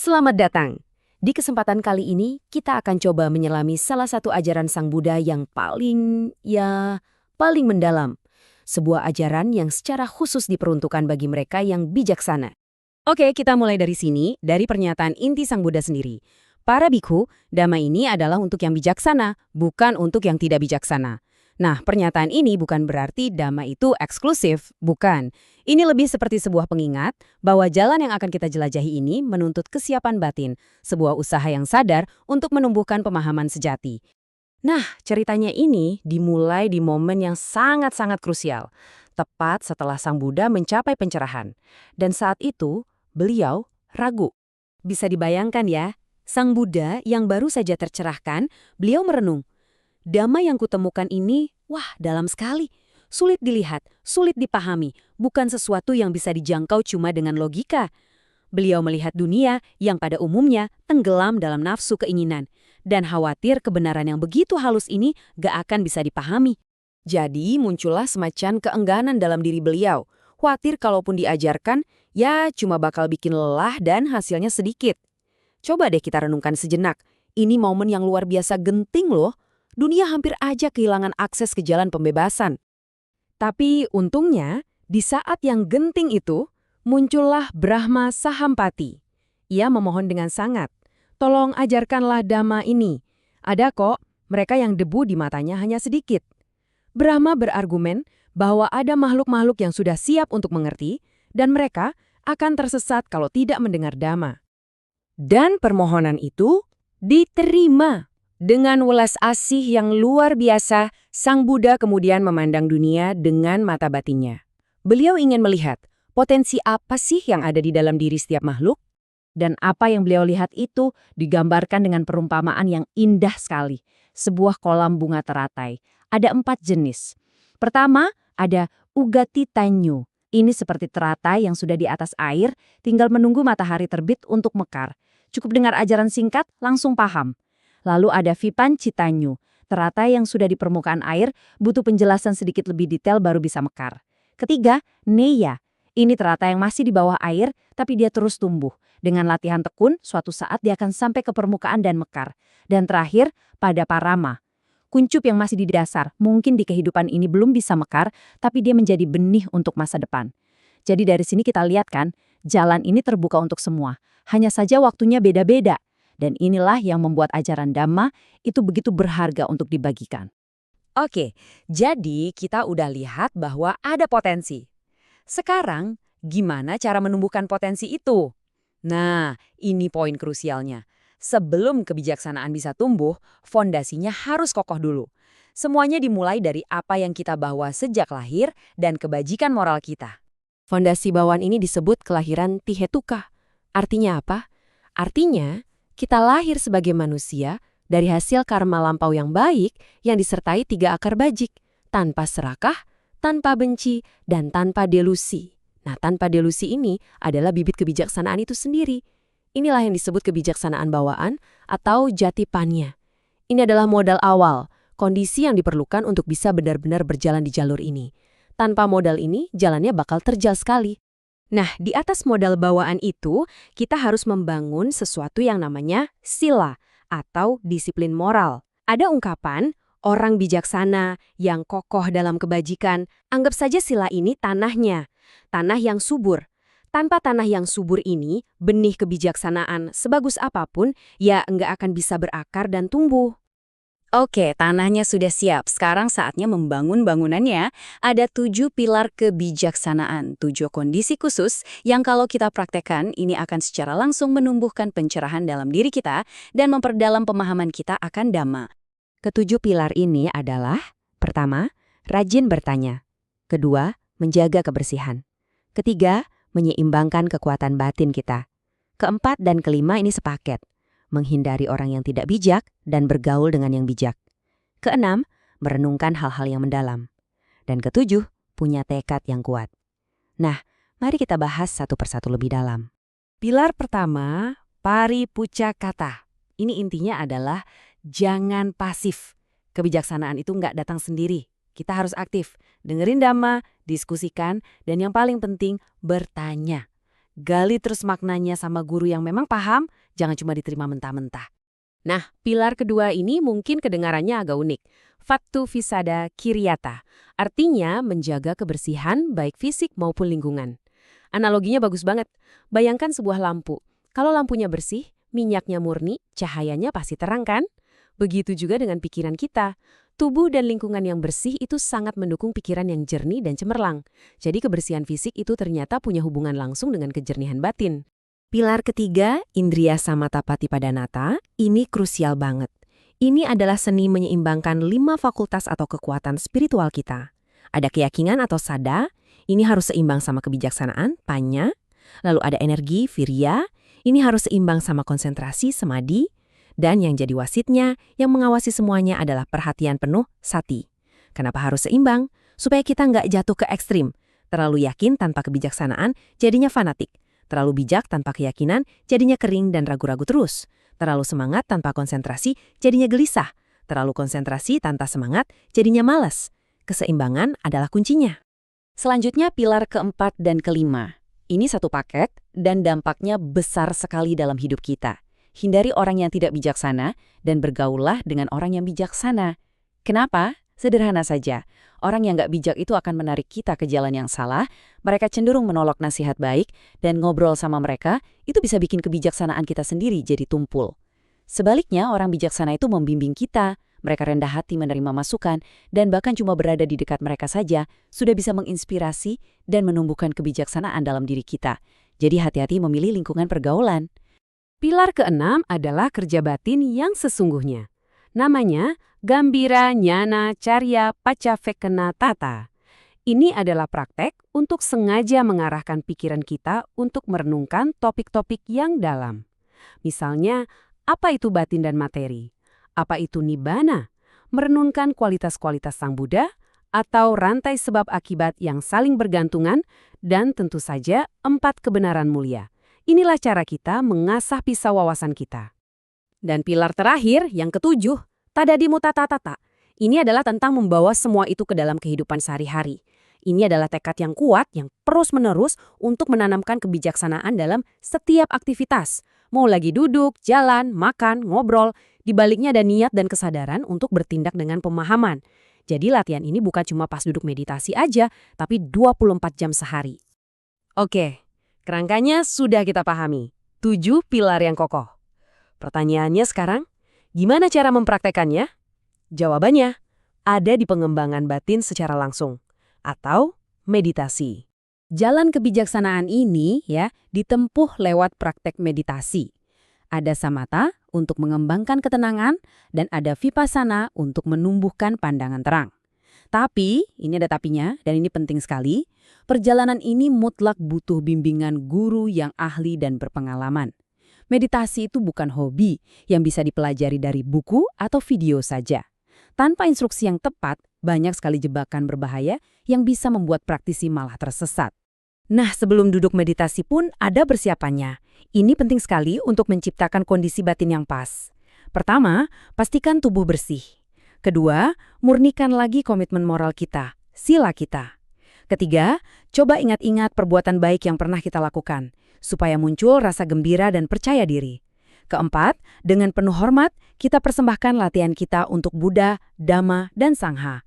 Selamat datang. Di kesempatan kali ini, kita akan coba menyelami salah satu ajaran Sang Buddha yang paling mendalam. Sebuah ajaran yang secara khusus diperuntukkan bagi mereka yang bijaksana. Oke, kita mulai dari sini, dari pernyataan inti Sang Buddha sendiri. Para bikhu, dhamma ini adalah untuk yang bijaksana, bukan untuk yang tidak bijaksana. Nah, pernyataan ini bukan berarti dhamma itu eksklusif, bukan. Ini lebih seperti sebuah pengingat bahwa jalan yang akan kita jelajahi ini menuntut kesiapan batin, sebuah usaha yang sadar untuk menumbuhkan pemahaman sejati. Nah, ceritanya ini dimulai di momen yang sangat-sangat krusial, tepat setelah Sang Buddha mencapai pencerahan. Dan saat itu, beliau ragu. Bisa dibayangkan ya, Sang Buddha yang baru saja tercerahkan, beliau merenung. Dhamma yang kutemukan ini, wah, dalam sekali. Sulit dilihat, sulit dipahami, bukan sesuatu yang bisa dijangkau cuma dengan logika. Beliau melihat dunia yang pada umumnya tenggelam dalam nafsu keinginan, dan khawatir kebenaran yang begitu halus ini gak akan bisa dipahami. Jadi muncullah semacam keengganan dalam diri beliau, khawatir kalaupun diajarkan, ya cuma bakal bikin lelah dan hasilnya sedikit. Coba deh kita renungkan sejenak, ini momen yang luar biasa genting loh. Dunia hampir aja kehilangan akses ke jalan pembebasan. Tapi untungnya, di saat yang genting itu, muncullah Brahma Sahampati. Ia memohon dengan sangat, tolong ajarkanlah dhamma ini. Ada kok, mereka yang debu di matanya hanya sedikit. Brahma berargumen bahwa ada makhluk-makhluk yang sudah siap untuk mengerti, dan mereka akan tersesat kalau tidak mendengar dhamma. Dan permohonan itu diterima. Dengan welas asih yang luar biasa, Sang Buddha kemudian memandang dunia dengan mata batinnya. Beliau ingin melihat potensi apa sih yang ada di dalam diri setiap makhluk? Dan apa yang beliau lihat itu digambarkan dengan perumpamaan yang indah sekali. Sebuah kolam bunga teratai. Ada 4 jenis. Pertama, ada Ugati Tanyu. Ini seperti teratai yang sudah di atas air, tinggal menunggu matahari terbit untuk mekar. Cukup dengar ajaran singkat, langsung paham. Lalu ada Vipan Citanyu, teratai yang sudah di permukaan air, butuh penjelasan sedikit lebih detail baru bisa mekar. Ketiga, Neya. Ini teratai yang masih di bawah air, tapi dia terus tumbuh. Dengan latihan tekun, suatu saat dia akan sampai ke permukaan dan mekar. Dan terakhir, pada Parama. Kuncup yang masih di dasar, mungkin di kehidupan ini belum bisa mekar, tapi dia menjadi benih untuk masa depan. Jadi dari sini kita lihat kan, jalan ini terbuka untuk semua. Hanya saja waktunya beda-beda. Dan inilah yang membuat ajaran Dhamma itu begitu berharga untuk dibagikan. Oke, jadi kita udah lihat bahwa ada potensi. Sekarang, gimana cara menumbuhkan potensi itu? Nah, ini poin krusialnya. Sebelum kebijaksanaan bisa tumbuh, fondasinya harus kokoh dulu. Semuanya dimulai dari apa yang kita bawa sejak lahir dan kebajikan moral kita. Fondasi bawaan ini disebut kelahiran Tihetuka. Artinya apa? Artinya, kita lahir sebagai manusia dari hasil karma lampau yang baik yang disertai 3 akar bajik, tanpa serakah, tanpa benci, dan tanpa delusi. Nah, tanpa delusi ini adalah bibit kebijaksanaan itu sendiri. Inilah yang disebut kebijaksanaan bawaan atau jatipanya. Ini adalah modal awal, kondisi yang diperlukan untuk bisa benar-benar berjalan di jalur ini. Tanpa modal ini, jalannya bakal terjal sekali. Nah, di atas modal bawaan itu, kita harus membangun sesuatu yang namanya sila atau disiplin moral. Ada ungkapan, orang bijaksana yang kokoh dalam kebajikan, anggap saja sila ini tanahnya, tanah yang subur. Tanpa tanah yang subur ini, benih kebijaksanaan sebagus apapun, ya enggak akan bisa berakar dan tumbuh. Oke, tanahnya sudah siap. Sekarang saatnya membangun bangunannya. Ada 7 pilar kebijaksanaan, 7 kondisi khusus yang kalau kita praktekkan, ini akan secara langsung menumbuhkan pencerahan dalam diri kita dan memperdalam pemahaman kita akan Dhamma. Ketujuh pilar ini adalah, pertama, rajin bertanya. Kedua, menjaga kebersihan. Ketiga, menyeimbangkan kekuatan batin kita. Keempat dan kelima ini sepaket. Menghindari orang yang tidak bijak dan bergaul dengan yang bijak. Keenam, merenungkan hal-hal yang mendalam. Dan ketujuh, punya tekad yang kuat. Nah, mari kita bahas satu persatu lebih dalam. Pilar pertama, Paripucakata. Ini intinya adalah jangan pasif. Kebijaksanaan itu nggak datang sendiri. Kita harus aktif, dengerin Dhamma, diskusikan, dan yang paling penting, bertanya. gali terus maknanya sama guru yang memang paham, jangan cuma diterima mentah-mentah. Nah, pilar kedua ini mungkin kedengarannya agak unik. Fattu Visada Kiryata, artinya menjaga kebersihan baik fisik maupun lingkungan. Analoginya bagus banget. Bayangkan sebuah lampu. Kalau lampunya bersih, minyaknya murni, cahayanya pasti terang kan? Begitu juga dengan pikiran kita. Tubuh dan lingkungan yang bersih itu sangat mendukung pikiran yang jernih dan cemerlang. Jadi kebersihan fisik itu ternyata punya hubungan langsung dengan kejernihan batin. Pilar ketiga, Indriya Samatapatipadanata, ini krusial banget. Ini adalah seni menyeimbangkan 5 fakultas atau kekuatan spiritual kita. Ada keyakinan atau sada, ini harus seimbang sama kebijaksanaan, panya. Lalu ada energi, virya, ini harus seimbang sama konsentrasi, samadhi. Dan yang jadi wasitnya, yang mengawasi semuanya adalah perhatian penuh, sati. Kenapa harus seimbang? Supaya kita nggak jatuh ke ekstrim. Terlalu yakin tanpa kebijaksanaan, jadinya fanatik. Terlalu bijak tanpa keyakinan, jadinya kering dan ragu-ragu terus. Terlalu semangat tanpa konsentrasi, jadinya gelisah. Terlalu konsentrasi tanpa semangat, jadinya malas. Keseimbangan adalah kuncinya. Selanjutnya pilar keempat dan kelima. Ini satu paket dan dampaknya besar sekali dalam hidup kita. Hindari orang yang tidak bijaksana dan bergaullah dengan orang yang bijaksana. Kenapa? Sederhana saja. Orang yang nggak bijak itu akan menarik kita ke jalan yang salah, mereka cenderung menolak nasihat baik, dan ngobrol sama mereka, itu bisa bikin kebijaksanaan kita sendiri jadi tumpul. Sebaliknya, orang bijaksana itu membimbing kita, mereka rendah hati menerima masukan, dan bahkan cuma berada di dekat mereka saja, sudah bisa menginspirasi dan menumbuhkan kebijaksanaan dalam diri kita. Jadi hati-hati memilih lingkungan pergaulan. Pilar keenam adalah kerja batin yang sesungguhnya. Namanya Gambira Nyana Carya Pacavekkhana Tata. Ini adalah praktek untuk sengaja mengarahkan pikiran kita untuk merenungkan topik-topik yang dalam. Misalnya, apa itu batin dan materi? Apa itu nibbana? Merenungkan kualitas-kualitas Sang Buddha? Atau rantai sebab akibat yang saling bergantungan? Dan tentu saja 4 kebenaran mulia. Inilah cara kita mengasah pisau wawasan kita. Dan pilar terakhir, yang ketujuh, Tadadimu Tata. Ini adalah tentang membawa semua itu ke dalam kehidupan sehari-hari. Ini adalah tekad yang kuat, yang terus-menerus untuk menanamkan kebijaksanaan dalam setiap aktivitas. Mau lagi duduk, jalan, makan, ngobrol, di baliknya ada niat dan kesadaran untuk bertindak dengan pemahaman. Jadi latihan ini bukan cuma pas duduk meditasi aja, tapi 24 jam sehari. Oke. Kerangkanya sudah kita pahami. 7 pilar yang kokoh. Pertanyaannya sekarang, gimana cara mempraktekannya? Jawabannya, ada di pengembangan batin secara langsung. Atau meditasi. Jalan kebijaksanaan ini ditempuh lewat praktek meditasi. Ada samatha untuk mengembangkan ketenangan, dan ada vipassana untuk menumbuhkan pandangan terang. Tapi, ini ada tapinya, dan ini penting sekali, perjalanan ini mutlak butuh bimbingan guru yang ahli dan berpengalaman. Meditasi itu bukan hobi yang bisa dipelajari dari buku atau video saja. Tanpa instruksi yang tepat, banyak sekali jebakan berbahaya yang bisa membuat praktisi malah tersesat. Nah, sebelum duduk meditasi pun ada persiapannya. Ini penting sekali untuk menciptakan kondisi batin yang pas. Pertama, pastikan tubuh bersih. Kedua, murnikan lagi komitmen moral kita, sila kita. Ketiga, coba ingat-ingat perbuatan baik yang pernah kita lakukan, supaya muncul rasa gembira dan percaya diri. Keempat, dengan penuh hormat, kita persembahkan latihan kita untuk Buddha, Dhamma, dan Sangha.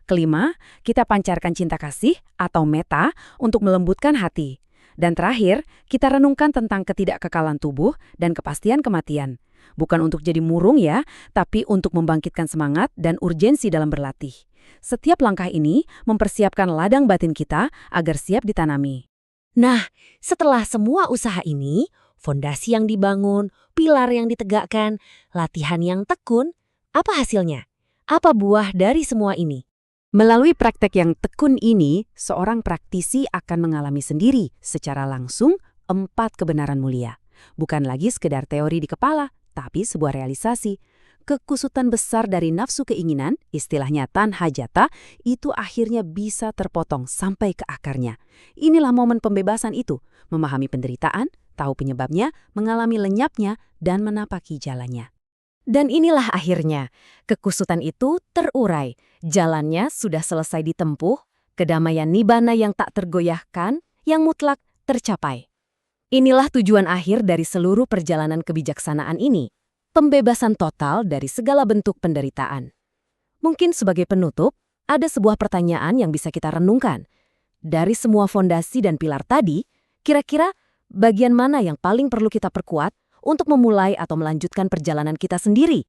Kelima, kita pancarkan cinta kasih atau metta untuk melembutkan hati. Dan terakhir, kita renungkan tentang ketidakkekalan tubuh dan kepastian kematian. Bukan untuk jadi murung ya, tapi untuk membangkitkan semangat dan urgensi dalam berlatih. Setiap langkah ini mempersiapkan ladang batin kita agar siap ditanami. Nah, setelah semua usaha ini, fondasi yang dibangun, pilar yang ditegakkan, latihan yang tekun, apa hasilnya? Apa buah dari semua ini? Melalui praktek yang tekun ini, seorang praktisi akan mengalami sendiri secara langsung 4 kebenaran mulia. Bukan lagi sekedar teori di kepala, tapi sebuah realisasi. Kekusutan besar dari nafsu keinginan, istilahnya tanhajata, itu akhirnya bisa terpotong sampai ke akarnya. Inilah momen pembebasan itu, memahami penderitaan, tahu penyebabnya, mengalami lenyapnya, dan menapaki jalannya. Dan inilah akhirnya, kekusutan itu terurai, jalannya sudah selesai ditempuh, kedamaian nibbana yang tak tergoyahkan, yang mutlak tercapai. Inilah tujuan akhir dari seluruh perjalanan kebijaksanaan ini, pembebasan total dari segala bentuk penderitaan. Mungkin sebagai penutup, ada sebuah pertanyaan yang bisa kita renungkan. Dari semua fondasi dan pilar tadi, kira-kira bagian mana yang paling perlu kita perkuat untuk memulai atau melanjutkan perjalanan kita sendiri?